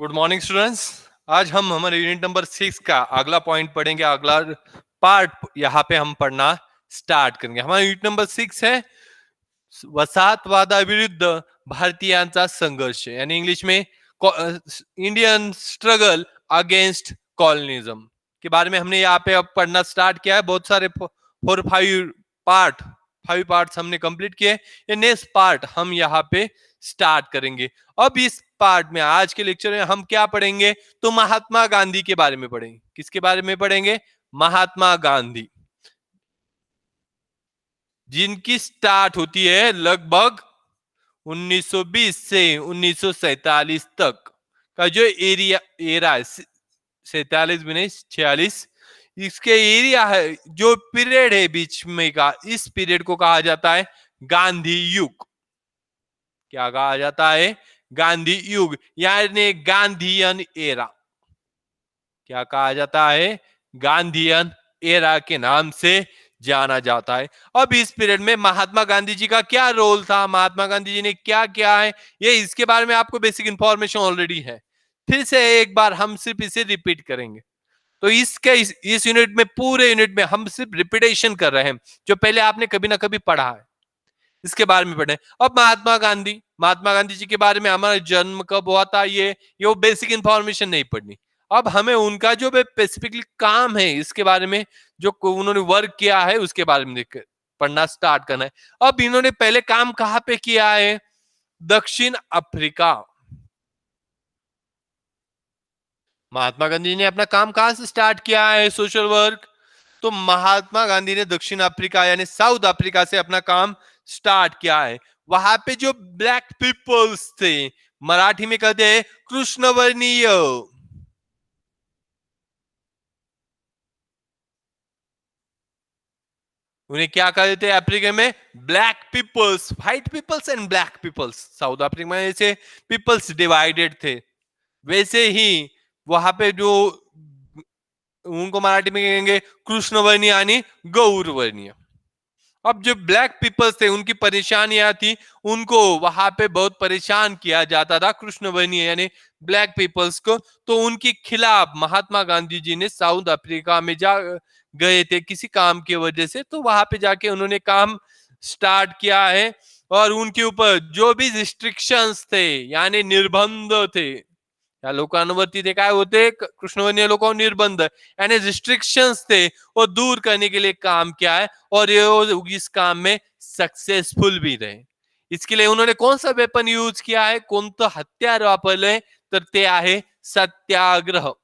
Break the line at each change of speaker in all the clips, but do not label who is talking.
Good morning students. आज हम हमारे यूनिट नंबर 6 का अगला पॉइंट पढ़ेंगे। अगला पार्ट यहाँ पे हम पढ़ना स्टार्ट करेंगे। हमारा यूनिट नंबर 6 है वसाहतवादाविरुद्ध भारतीयांचा संघर्ष, यानी इंग्लिश में इंडियन स्ट्रगल अगेंस्ट कॉलोनिज्म के बारे में हमने यहाँ पे अब पढ़ना स्टार्ट किया है। बहुत सारे 5 पार्ट्स हमने कंप्लीट किए। ये नेक्स्ट पार्ट हम यहाँ पे स्टार्ट करेंगे। अब इस पार्ट में आज के लेक्चर में हम क्या पढ़ेंगे, तो महात्मा गांधी के बारे में पढ़ेंगे। किसके बारे में पढ़ेंगे? महात्मा गांधी, जिनकी स्टार्ट होती है लगभग 1920 से 1947 तक का जो एरा है, 47 भी नहीं 46, इसके एरिया है, जो पीरियड है बीच में का, इस पीरियड को कहा जाता है गांधी युग। क्या कहा जाता है? गांधी युग, यानी गांधीयन एरा। क्या कहा जाता है? गांधीयन एरा के नाम से जाना जाता है। अब इस पीरियड में महात्मा गांधी जी का क्या रोल था, महात्मा गांधी जी ने क्या किया है, ये इसके बारे में आपको बेसिक इंफॉर्मेशन ऑलरेडी है। फिर से एक बार हम सिर्फ इसे रिपीट करेंगे। तो इस यूनिट में, पूरे यूनिट में हम सिर्फ रिपीटेशन कर रहे हैं, जो पहले आपने कभी ना कभी पढ़ा है, इसके बारे में पढ़े। अब महात्मा गांधी जी के बारे में, हमारा जन्म कब हुआ था, ये वो बेसिक इंफॉर्मेशन नहीं पढ़नी। अब हमें उनका जो स्पेसिफिकली काम है, इसके बारे में जो उन्होंने वर्क किया है, उसके बारे में पढ़ना स्टार्ट करना है। अब इन्होंने पहले काम कहाँ पे किया है? दक्षिण अफ्रीका। महात्मा गांधी ने अपना काम कहां से स्टार्ट किया है, सोशल वर्क? तो महात्मा गांधी ने दक्षिण अफ्रीका यानी साउथ अफ्रीका से अपना काम स्टार्ट किया है। वहां पे जो ब्लैक पीपल्स थे, मराठी में कहते हैं कृष्णवर्णीय, उन्हें क्या कहते थे अफ्रीका में? Black peoples, white peoples and black peoples. South Africa में ऐसे पीपल्स डिवाइडेड थे। वैसे ही वहां पे जो उनको मराठी में कहेंगे कृष्णवर्णीय यानी गौरवर्णीय। अब जो ब्लैक पीपल्स थे, उनकी परेशानियां थी, उनको वहां पे बहुत परेशान किया जाता था, कृष्णवर्णीय यानी ब्लैक पीपल्स को। तो उनके खिलाफ महात्मा गांधी जी ने साउथ अफ्रीका में जा गए थे किसी काम की वजह से। तो वहां पे जाके उन्होंने काम स्टार्ट किया है, और उनके ऊपर जो भी रिस्ट्रिक्शंस थे यानी निर्बंध थे, या लोकांवरती ते काय होते, कृष्णवर्णीय लोगों निर्बंध यानी रिस्ट्रिक्शंस थे, वो दूर करने के लिए काम किया है, और ये इस काम में सक्सेसफुल भी रहे। इसके लिए उन्होंने कौन सा वेपन यूज किया है, कोणतं हत्यार वापरलंय, तर ते आहे सत्याग्रह।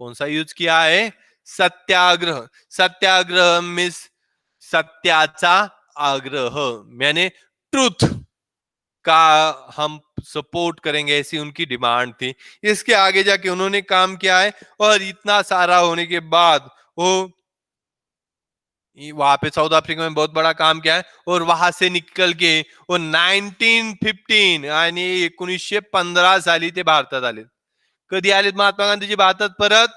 कौन सा यूज किया है? सत्याग्रह। सत्याग्रह मीन्स सत्याचा आग्रह, यानी ट्रूथ का हम सपोर्ट करेंगे, ऐसी उनकी डिमांड थी। इसके आगे जाके उन्होंने काम किया है, और इतना सारा होने के बाद वो वहां पे साउथ अफ्रीका में बहुत बड़ा काम किया है, और वहां से निकल के वो 1915 यानी 1915 साली ते भारतात आले। कधी आलेत महात्मा गांधीजी भारतात परत?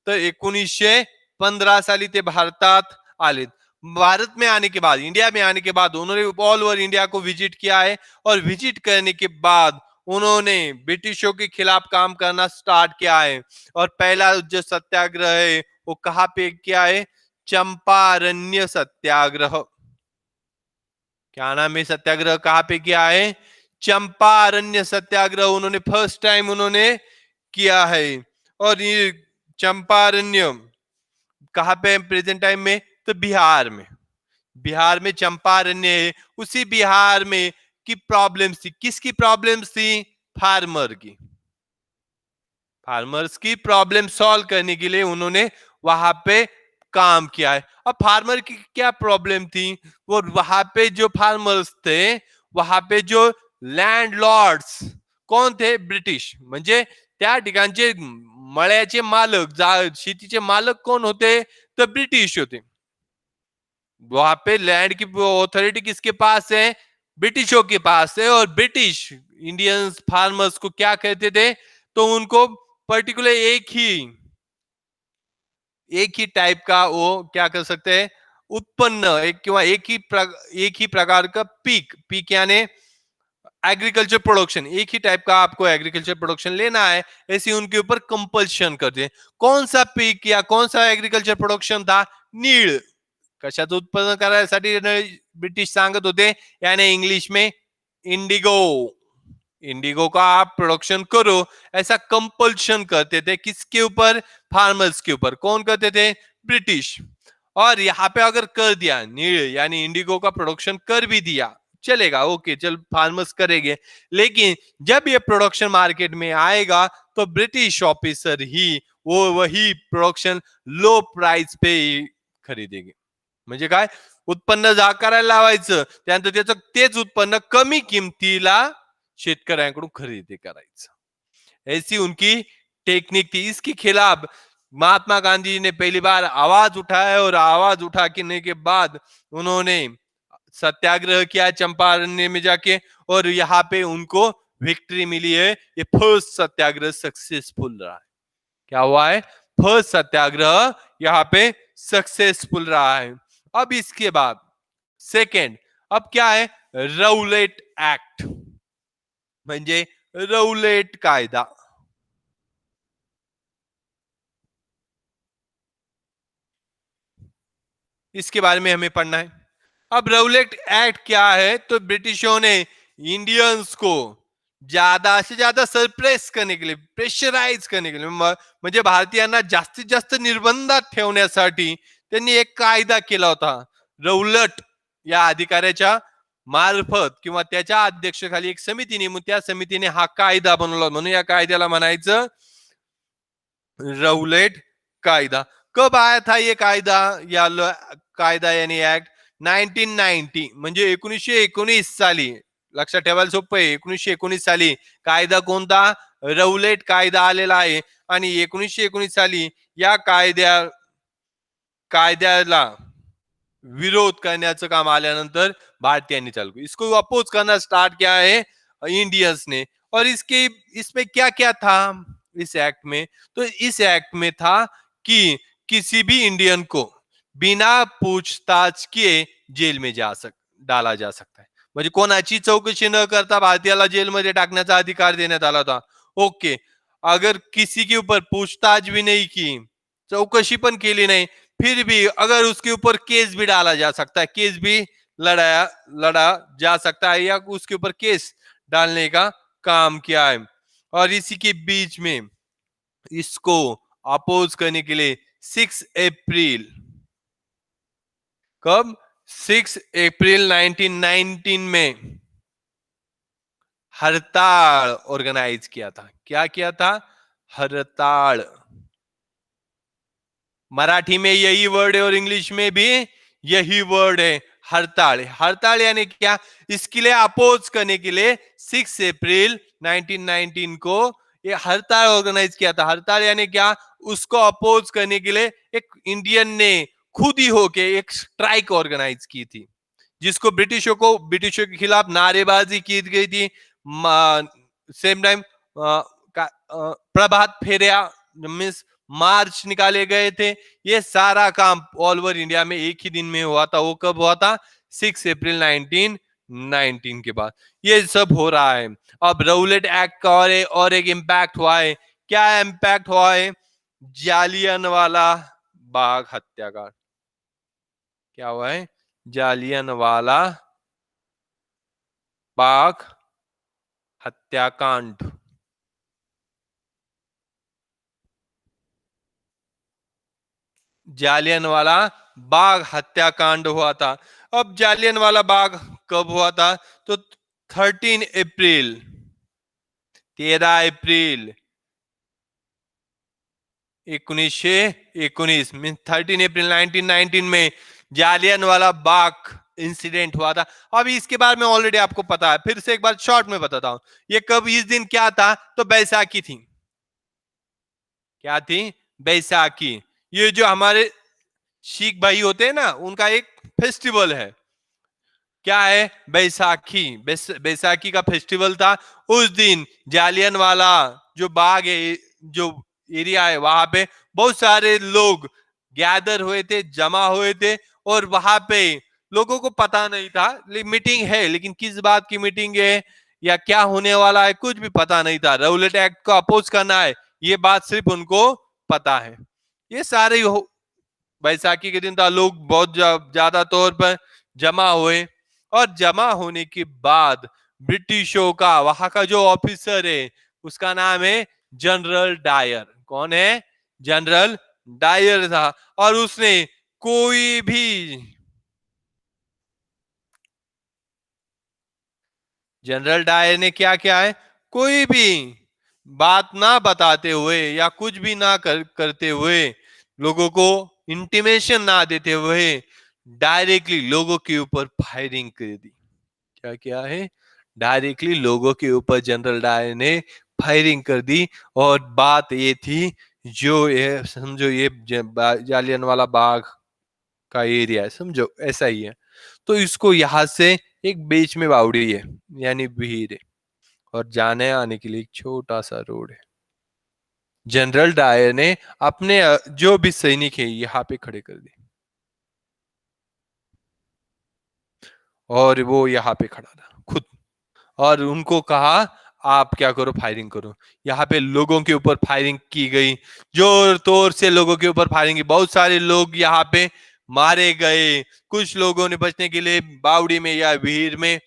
तर 1915 साली ते भारतात आलेत। भारत में आने के बाद, इंडिया में आने के बाद उन्होंने ऑल ओवर इंडिया को विजिट किया है, और विजिट करने के बाद उन्होंने ब्रिटिशों के खिलाफ काम करना स्टार्ट किया है। और पहला जो सत्याग्रह है वो कहाँ पे किया है? चंपारण्य सत्याग्रह। क्या नाम है सत्याग्रह, कहाँ पे किया है? चंपारण्य सत्याग्रह उन्होंने फर्स्ट टाइम उन्होंने किया है। और ये चंपारण्य कहाँ पे प्रेजेंट टाइम में? तो बिहार में। बिहार में चंपारण्य है। उसी बिहार में की प्रॉब्लम्स थी, किसकी प्रॉब्लम्स थी? फार्मर की। फार्मर्स की प्रॉब्लम सॉल्व करने के लिए उन्होंने वहां पे काम किया है। अब फार्मर की क्या प्रॉब्लम थी? वो वहां पे जो फार्मर्स थे, वहां पे जो लँडलॉर्ड्स कोण थे? ब्रिटिश। म्हणजे त्या ठिकाणचे मळ्याचे मालक, शेतीचे मालक कोण होते? तर ब्रिटिश होते। वहां पे लैंड की अथॉरिटी किसके पास है? ब्रिटिशों के पास है। और ब्रिटिश इंडियन फार्मर्स को क्या कहते थे? तो उनको पर्टिकुलर एक ही टाइप का वो क्या कर सकते हैं, उत्पन्न एक किंवा एक ही प्रकार का पीक यानी एग्रीकल्चर प्रोडक्शन, एक ही टाइप का आपको एग्रीकल्चर प्रोडक्शन लेना है, ऐसे उनके ऊपर कंपल्शन करते हैं. कौन सा पीक या कौन सा एग्रीकल्चर प्रोडक्शन था? नीळ. कशाचं उत्पन्न करायसाठी ब्रिटिश सांगत होते, यानी इंग्लिश में इंडिगो. इंडिगो का आप प्रोडक्शन करो, ऐसा कंपल्शन करते थे. किसके ऊपर? फार्मर्स के ऊपर. कौन करते थे? ब्रिटिश. और यहाँ पे अगर कर दिया, नील यानी इंडिगो का प्रोडक्शन कर भी दिया, चलेगा, ओके, चल फार्मर्स करेंगे. लेकिन जब ये प्रोडक्शन मार्केट में आएगा तो ब्रिटिश ऑफिसर ही वो वही प्रोडक्शन लो प्राइस पे खरीदेंगे. म्हणजे काय? उत्पन्न करायला लावायचं, त्यानंतर त्याचं तेच उत्पन्न कमी किमतीला शेतकऱ्यांकडून खरेदी करायचं. ऐसी उनकी टेक्निक थी. इसके खिलाफ महात्मा गांधी जी ने पहली बार आवाज उठाया और आवाज उठाने के बाद उन्होंने सत्याग्रह किया चंपारण में जाके, और यहाँ पे उनको विक्ट्री मिली है. ये फर्स्ट सत्याग्रह सक्सेसफुल रहा है. क्या हुआ है? फर्स्ट सत्याग्रह यहाँ पे सक्सेसफुल रहा है. अब इसके बाद सेकंड, अब क्या है? राउलेट एक्ट, म्हणजे राउलेट कायदा. इसके बारे में हमें पढ़ना है. अब राउलेट एक्ट क्या है? तो ब्रिटिशों ने इंडियंस को ज्यादा से ज्यादा सरप्रेस करने के लिए, प्रेशराइज करने के लिए, म्हणजे भारतीयांना जास्तीत जास्त निर्बंधात ठेवण्यासाठी त्यांनी एक कायदा केला होता. रौलट या अधिकाऱ्याच्या मार्फत किंवा त्याच्या अध्यक्षाखाली एक समिती नेमून त्या समितीने हा कायदा बनवला, म्हणून या कायद्याला म्हणायचं राउलेट कायदा. कब आया था ये कायदा, या कायदा यानी एक्ट? 1990 म्हणजे 1919 साली. लक्षात ठेवायला सोपं आहे. 1919 साली कायदा कोणता? राउलेट कायदा आलेला आहे. आणि 1919 साली या कायद्याला विरोध करण्याचं काम आल्यानंतर भारतीयांनी चालू किया. इसको अपोज करना स्टार्ट किया है इंडियंस ने. और इसमें क्या क्या था इस एक्ट में? तो इस एक्ट में था कि किसी भी इंडियन को बिना पूछताछ किए जेल में डाला जा सकता है. म्हणजे कोणाची चौकशी न करता भारतीयाला जेलमध्ये टाकण्याचा अधिकार देण्यात आला होता. ओके. अगर किसी के ऊपर पूछताछ भी नहीं की, चौकशी पण केली नाही, फिर भी अगर उसके ऊपर केस भी डाला जा सकता है, केस भी लड़ा जा सकता है, या उसके ऊपर केस डालने का काम किया है. और इसी के बीच में इसको अपोज करने के लिए 6 अप्रैल, कब? 6 अप्रैल 1919 में हड़ताल ऑर्गेनाइज किया था. क्या किया था? हड़ताल. मराठी में यही वर्ड है और इंग्लिश में भी यही वर्ड है, हड़ताल. हड़ताल यानी क्या? इसके लिए अपोज करने के लिए 6 अप्रैल 1919 को ये हड़ताल ऑर्गेनाइज किया था. हड़ताल यानी क्या? उसको अपोज करने के लिए एक इंडियन ने खुद ही होके एक स्ट्राइक ऑर्गेनाइज की थी, जिसको ब्रिटिशों के खिलाफ नारेबाजी की गई थी. सेम टाइम प्रभात फेरिया मीन्स मार्च निकाले गए थे. ये सारा काम ऑल ओवर इंडिया में एक ही दिन में हुआ था. वो कब हुआ था? 6 अप्रैल 1919 के बाद ये सब हो रहा है. अब राउलेट एक्ट का और एक इम्पैक्ट हुआ है. क्या इम्पैक्ट हुआ है? जालियनवाला बाग हत्याकांड. क्या हुआ है? जालियनवाला बाग हत्याकांड. जालियनवाला बाग हत्याकांड हुआ था. अब जालियनवाला बाग कब हुआ था? तो 13 अप्रैल 1919 मीन 13 अप्रैल 1919 में जालियनवाला बाग इंसिडेंट हुआ था. अब इसके बारे में ऑलरेडी आपको पता है, फिर से एक बार शॉर्ट में बताता हूं. ये कब, इस दिन क्या था? तो बैसाखी थी. क्या थी? बैसाखी. ये जो हमारे सिख भाई होते हैं ना, उनका एक फेस्टिवल है. क्या है? बैसाखी. बैसाखी का फेस्टिवल था. उस दिन जालियनवाला जो बाग है, जो एरिया है, वहां पे बहुत सारे लोग गैदर हुए थे, जमा हुए थे. और वहां पे लोगों को पता नहीं था, मीटिंग है, लेकिन किस बात की मीटिंग है? या क्या होने वाला है कुछ भी पता नहीं था। राउलेट एक्ट को अपोज करना है, ये बात सिर्फ उनको पता है। ये सारे बैसाखी के दिन था, लोग बहुत ज्यादा तौर पर जमा हुए, और जमा होने के बाद ब्रिटिशों का वहां का जो ऑफिसर है उसका नाम है जनरल डायर। कौन है? जनरल डायर था। और उसने कोई भी जनरल डायर ने क्या किया है, कोई भी बात ना बताते हुए या कुछ भी ना करते हुए, लोगों को इंटीमेशन ना देते हुए डायरेक्टली लोगों के ऊपर फायरिंग कर दी। क्या किया है? डायरेक्टली लोगों के ऊपर जनरल डायर ने फायरिंग कर दी। और बात ये थी, जो ये समझो, ये जालियनवाला बाग का एरिया है, समझो ऐसा ही है। तो इसको यहां से एक बीच में बावड़ी है, यानी भीड़ है, और जाने आने के लिए एक छोटा सा रोड है। जनरल डायर ने अपने जो भी सैनिक है यहाँ पे खड़े कर दिए, और वो यहाँ पे खड़ा था खुद, और उनको कहा आप क्या करो, फायरिंग करो। यहाँ पे लोगों के ऊपर फायरिंग की गई, जोर तोर से लोगों के ऊपर फायरिंग की। बहुत सारे लोग यहाँ पे मारे गए। कुछ लोगों ने बचने के लिए बावड़ी में या भीड़ में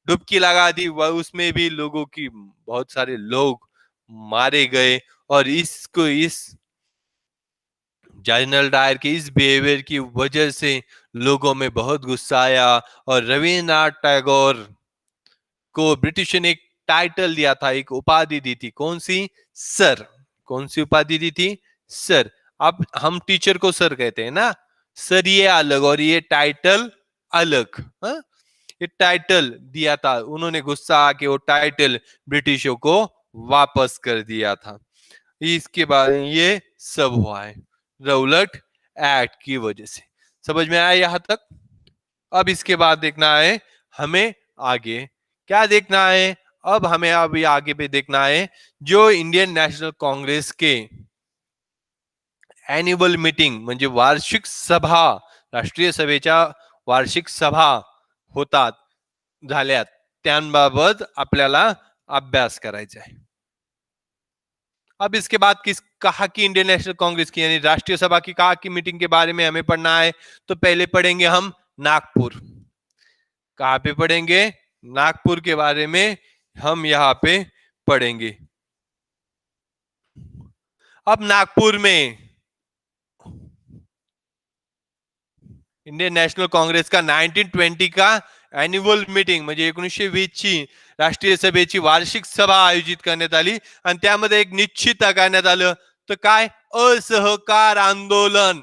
डुबकी लगा दी, उसमें भी लोगों की बहुत सारे लोग मारे गए। और इस जनरल डायर के इस बिहेवियर की वजह से लोगों में बहुत गुस्सा आया, और रविन्द्रनाथ टैगोर को ब्रिटिश ने एक टाइटल दिया था, एक उपाधि दी थी। कौन सी? सर। कौन सी उपाधि दी थी? सर। अब हम टीचर को सर कहते हैं ना, सर ये अलग और ये टाइटल अलग। हा? ये टाइटल दिया था उन्होंने, गुस्सा आके वो टाइटल ब्रिटिशों को वापस कर दिया था। इसके बाद ये सब हुआ है राउलेट एक्ट की वजह से। समझ में आया यहां तक? अब इसके बाद देखना है हमें आगे क्या देखना है। अब हमें अभी आगे पे देखना है जो इंडियन नेशनल कांग्रेस के एन्युअल मीटिंग म्हणजे वार्षिक सभा, राष्ट्रीय सभेच्या वार्षिक सभा होतात झाल्यात, त्यांबाबत आपल्याला अभ्यास करायचा है। अब इसके बाद किस कहा कि इंडियन नेशनल कांग्रेस की यानी राष्ट्रीय सभा की कहा की मीटिंग के बारे में हमें पढ़ना है, तो पहले पढ़ेंगे हम नागपुर। कहां पे पढ़ेंगे? नागपुर के बारे में हम यहाँ पे पढ़ेंगे। अब नागपुर में इंडियन नॅशनल काँग्रेस का 1920 का अॅन्युअल मीटिंग म्हणजे 1920 ची राष्ट्रीय सभेची वार्षिक सभा आयोजित करण्यात आली, आणि त्यामध्ये एक निश्चित करण्यात आलं, तर काय? असहकार आंदोलन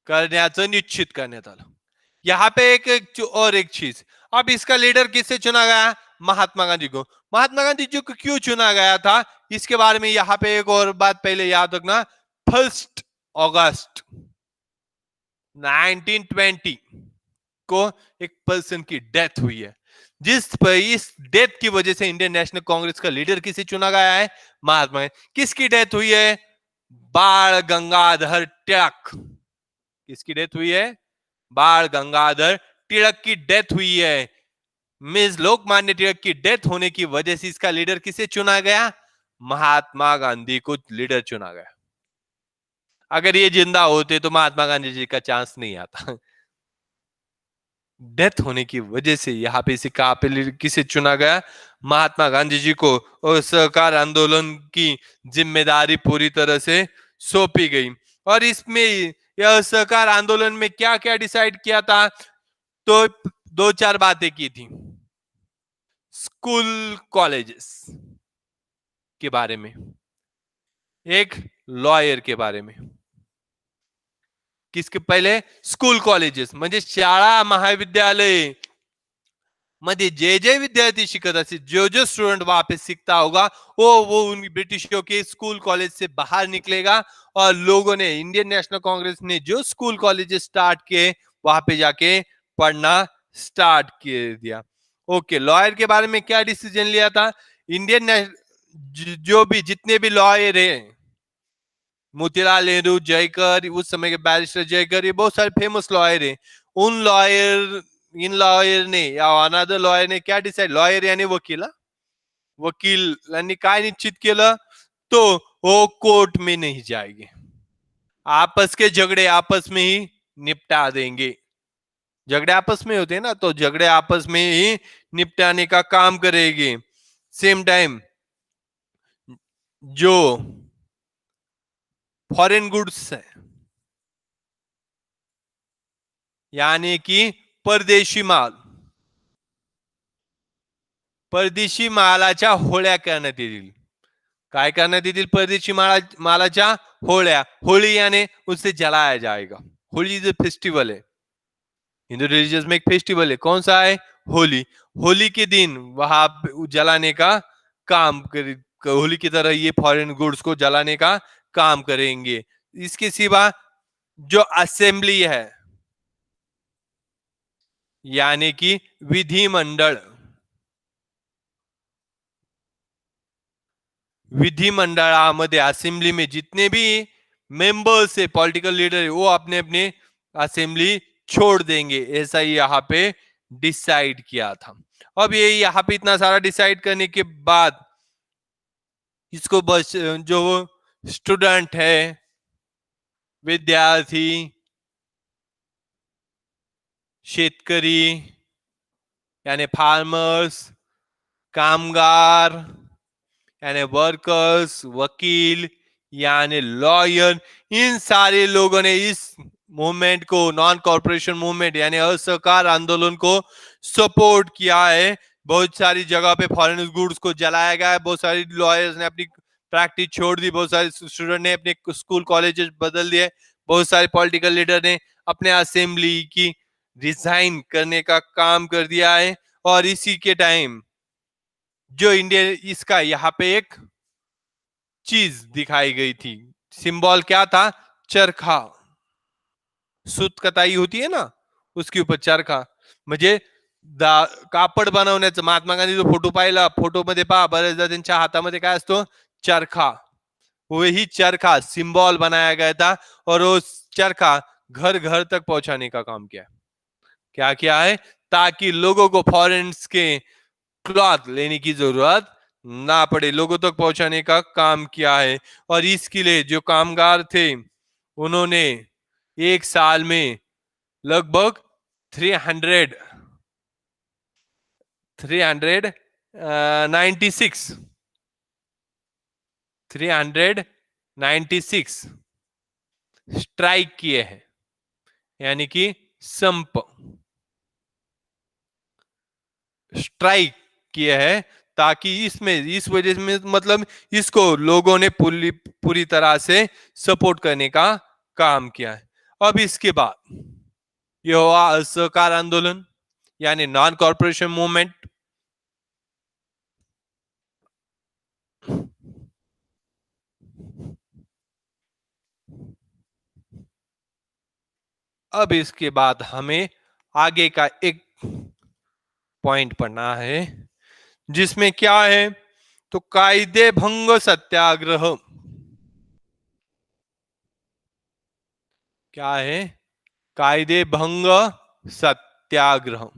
करण्याचं निश्चित करण्यात आलं। यहाँ पे और एक चीज, अब इसका लीडर किससे चुना गया? महात्मा गांधी को। महात्मा गांधी जी को क्यों चुना गया था, इसके बारे में यहाँ पे एक और बात पहले याद रखना। 1 अगस्त 1920 को एक पर्सन की डेथ हुई है, जिस पर इस डेथ की वजह से इंडियन नेशनल कांग्रेस का लीडर किसे चुना गया है? महात्मा गांधी। किसकी डेथ हुई है? बाल गंगाधर तिलक। किसकी डेथ हुई है? बाल गंगाधर तिलक की डेथ हुई है। मिस लोकमान्य तिलक की डेथ होने की वजह से इसका लीडर किसे चुना गया? महात्मा गांधी को लीडर चुना गया। अगर ये जिंदा होते तो महात्मा गांधी जी का चांस नहीं आता। डेथ होने की वजह से यहाँ पे इसे कहा पे किसे चुना गया? महात्मा गांधी जी को। और सहकार आंदोलन की जिम्मेदारी पूरी तरह से सौंपी गई। और इसमें यह सहकार आंदोलन में क्या क्या डिसाइड किया था, तो 2-4 बातें की थी। स्कूल कॉलेजेस के बारे में, एक लॉयर के बारे में। किसके? पहले स्कूल कॉलेजेस म्हणजे शाळा महाविद्यालय मध्ये जे जे विद्यार्थी शिकत असतील, जो जो स्टूडेंट वहां पे सीखता होगा, वो उन ब्रिटिशों के स्कूल कॉलेज से बाहर निकलेगा। और लोगों ने, इंडियन नेशनल कांग्रेस ने जो स्कूल कॉलेजेस स्टार्ट किए, वहां पे जाके पढ़ना स्टार्ट कर दिया। ओके, लॉयर के बारे में क्या डिसीजन लिया था? इंडियन जो भी जितने भी लॉयर है, मोतीलाल नेहरू, जयकर, उस समय के बैरिस्टर जयकर, ये बहुत सारे फेमस लॉयर हैं। उन लॉयर इन लॉयर ने या अनादर लॉयर ने क्या डिसाइड, लॉयर यानी वकील, वकिलांनी काय निश्चित केलं, तो वो कोर्ट में नहीं जाएगी, आपस के झगड़े आपस में ही निपटा देंगे। झगड़े आपस में होते हैं ना, तो झगड़े आपस में ही निपटाने का काम करेगी। सेम टाइम जो फॉरेन गुड्स है यानी कि परदेशी माल, परदेशी मालाच्या होळ्या करण्यात येतील। काय करण्यात येतील, परदेशी मालाच्या होळ्या, होली यानी उसे जलाया जाएगा। होली इज ए फेस्टिवल है, हिंदू रिलीजियस में एक फेस्टिवल है, कौन सा है, होली। होली के दिन वहां जलाने का काम कर, होली की तरह ये फॉरेन गुड्स को जलाने का काम करेंगे। इसके सिवा जो असेंबली है यानी कि विधिमंडल, विधिमंडलामध्ये असेंबली में जितने भी मेंबर्स है, पॉलिटिकल लीडर है, वो अपने अपने असेंबली छोड़ देंगे, ऐसा ही यहाँ पे डिसाइड किया था। अब ये यहाँ पे इतना सारा डिसाइड करने के बाद इसको बस जो स्टूडेंट है, विद्यार्थी, शेतकरी यानी फार्मर्स, कामगार यानी वर्कर्स, वकील यानी लॉयर, इन सारे लोगों ने इस मूवमेंट को, नॉन कॉर्पोरेशन मूवमेंट यानी असहकार आंदोलन को सपोर्ट किया है। बहुत सारी जगह पे फॉरेन गुड्स को जलाया गया है, बहुत सारी लॉयर्स ने अपनी प्रैक्टिस छोड़ दी, बहुत सारे स्टूडेंट ने अपने स्कूल कॉलेजेस बदल दिए, बहुत सारे पॉलिटिकल लीडर ने अपने असेंबली की रिजाइन करने का काम कर दिया है। और इसी के टाइम जो इंडिया, इसका यहाँ पे एक चीज दिखाई गई थी, सिंबल क्या था, चरखा, सूत कताई होती है ना, उसके ऊपर चरखा, म्हणजे कापड बनवण्याचं, महात्मा गांधी जो फोटो पाहिला, फोटो मध्ये पहा बरेचदा त्यांच्या हातामध्ये काय असतो, चरखा, वही चरखा सिंबल बनाया गया था और वो चरखा घर घर तक पहुंचाने का काम किया। क्या किया है, ताकि लोगों को फॉरेन्स के क्लॉथ लेने की जरूरत ना पड़े, लोगों तक पहुंचाने का काम किया है। और इसके लिए जो कामगार थे उन्होंने एक साल में लगभग 396 स्ट्राइक किए हैं, यानी कि संप, स्ट्राइक किए हैं, ताकि इसमें, इस वजह में मतलब इसको लोगों ने पूरी तरह से सपोर्ट करने का काम किया है। अब इसके बाद ये हुआ असहकार आंदोलन यानी नॉन कॉर्पोरेशन मूवमेंट। अब इसके बाद हमें आगे का एक पॉइंट पढ़ना है, जिसमें क्या है, तो कायदे भंग सत्याग्रह, क्या है, कायदे भंग सत्याग्रह,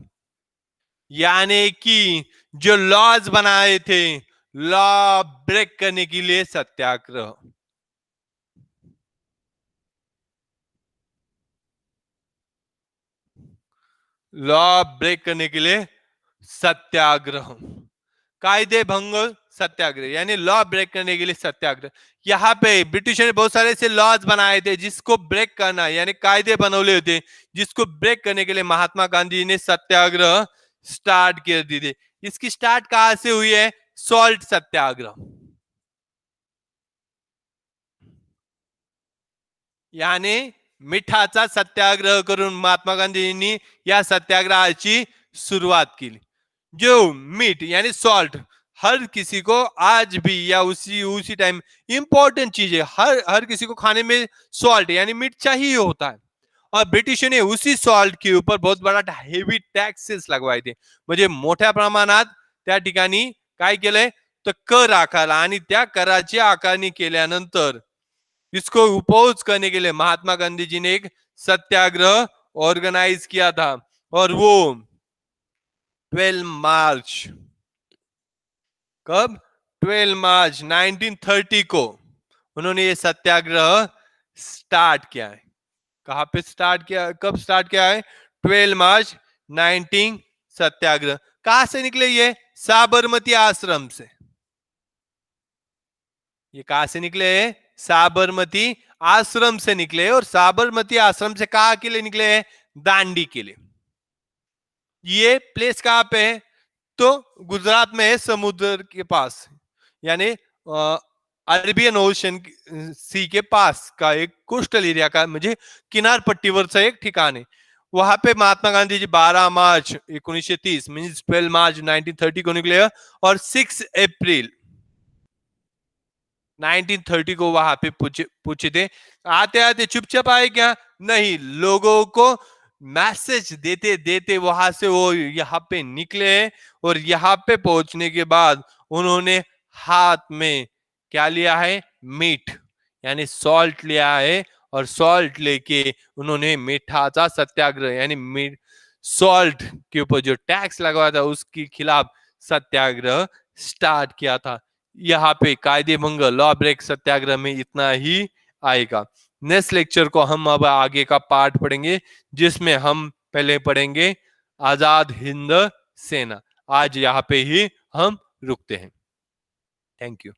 यानी कि जो लॉज बनाए थे, लॉ ब्रेक करने के लिए सत्याग्रह। लॉ ब्रेक करने के लिए सत्याग्रह, कायदे भंग सत्याग्रह यानी लॉ ब्रेक करने के लिए सत्याग्रह। यहाँ पे ब्रिटिशों ने बहुत सारे ऐसे लॉज बनाए थे जिसको ब्रेक करना, यानी कायदे बनवले होते जिसको ब्रेक करने के लिए महात्मा गांधी ने सत्याग्रह स्टार्ट कर दिए थे। इसकी स्टार्ट कहां से हुई है, सॉल्ट सत्याग्रह, यानी मिठाचा सत्याग्रह करून महात्मा गांधींनी या सत्याग्रहाची सुरुवात केली। जो मीठ यानी सॉल्ट हर किसी को आज भी या उसी उसी टाइम इंपॉर्टेंट चीज है, हर किसी को खाने में सॉल्ट यानी मीठ चाहिए होता है। और ब्रिटिशों ने उसी सॉल्ट के ऊपर बहुत बड़ा हेवी टॅक्सेस लगवाए थे, म्हणजे मोठ्या प्रमाणात त्या ठिकाणी काय केलंय, तर कर आकारला, आणि त्या कराची आकारणी केल्यानंतर इसको अपोज करने के लिए महात्मा गांधी जी ने एक सत्याग्रह ऑर्गेनाइज किया था। और वो 12 मार्च, कब? 12 मार्च 1930 को उन्होंने ये सत्याग्रह स्टार्ट किया है। कहां पे स्टार्ट किया, कब स्टार्ट किया है? 12 मार्च 19 सत्याग्रह। कहां से निकले ये? साबरमती आश्रम से। ये कहां से निकले? साबरमती आश्रम से निकले। और साबरमती आश्रम से कहां के लिए निकले? दांडी के लिए। ये प्लेस कहां पे है? तो गुजरात में है, समुद्र के पास, यानी अरेबियन ओशन सी के पास का एक कोस्टल एरिया का, मुझे किनार पट्टीवर से एक ठिकाने, वहां पे महात्मा गांधी जी 12 मार्च 1930 मींस 12 मार्च 1930 को निकले और 6 अप्रैल 1930 को वहां पे पूछे थे। आते आते चुपचाप आए क्या? नहीं, लोगों को मैसेज देते देते वहां से वो यहाँ पे निकले। और यहाँ पे पहुंचने के बाद उन्होंने हाथ में क्या लिया है? मीट, यानी सॉल्ट लिया है। और सॉल्ट लेके उन्होंने मीठा सा सत्याग्रह, यानी मीट सॉल्ट के ऊपर जो टैक्स लगा था उसके खिलाफ सत्याग्रह स्टार्ट किया था। यहाँ पे कायदे भंग, लॉ ब्रेक सत्याग्रह में इतना ही आएगा। नेक्स्ट लेक्चर को हम अब आगे का पार्ट पढ़ेंगे, जिसमें हम पहले पढ़ेंगे आजाद हिंद सेना। आज यहाँ पे ही हम रुकते हैं। Thank you.